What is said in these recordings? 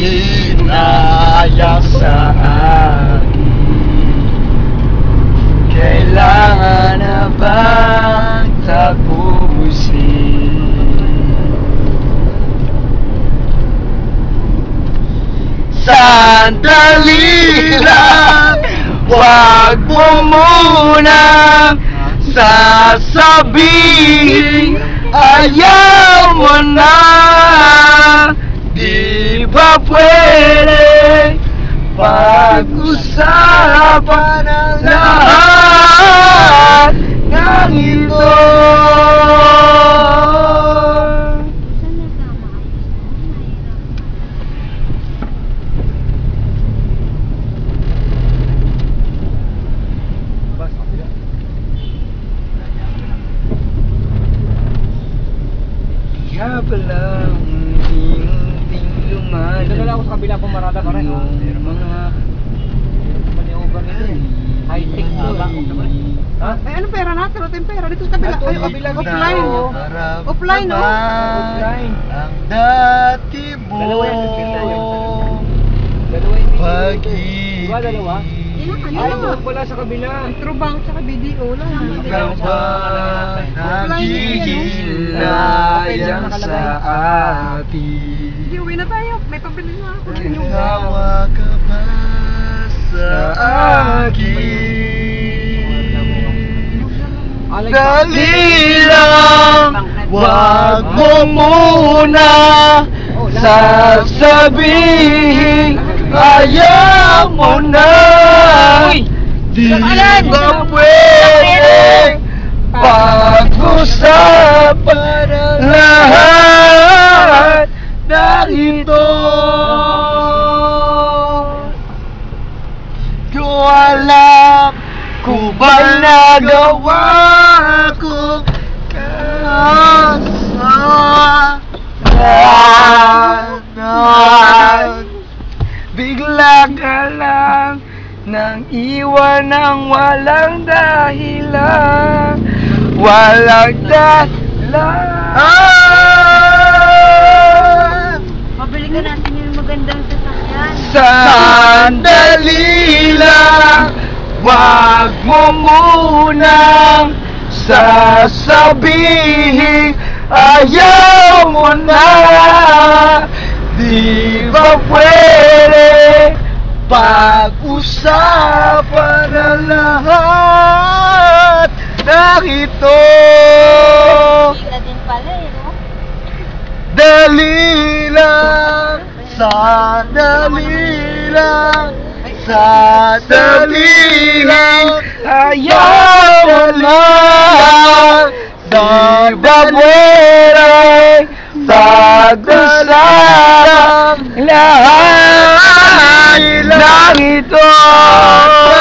inaya sa akin. Kailangan na bang tapusin? Sandali lang, wag mo munang sasabihin ayaw mo na. Di ba pwede pag-usapan ang lahat ng ito? Kaya pala unting lumalan. Dito lang ako sa kabila pumarada pa rin. Yung mga maniover nito eh. High-tech to eh. Ha? Ay, anong pera natin? Ito yung pera. Dito sa kabila. Ay, kabila. offline. Offline, oh. Offline. Ang dati mo Dalawa yan, dalawa yung pag-ibig. Diba dalawa? Ay, wala sa kabila. True bank sa BDO lang. Ikaw ba naghihilayan sa atin? Hindi, uwi na tayo. May pabili na ako. Nagawa ka ba sa akin? Dali lang, wag mo muna sasabihin ayaw mo na. Di ba pwede pag-usapan ang lahat ng ito? Di ko alam kung ba'y nagawa ko kasalanan. Bigla ka lang nang iwan ng walang dahilan. Walang dahilan. Mabili ka natin yung magandang sasakyan. Sandali lang, wag mo munang sasabihin ayaw mo na. Di ba pwede pag-usapan ang lahat ng ito? Sila din pala eh, no? Dali lang, sandali lang, sandali lang, ayaw mo lang. Di ba pwede pag-usapan lahat ng ito?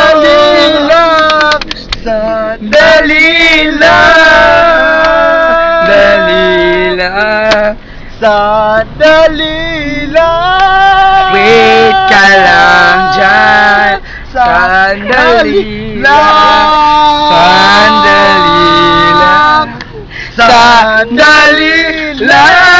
Sandali lang, sandali lang, dali lang, sandali lang. Wait ka lang dyan, sandali lang, sandali lang, sandali lang.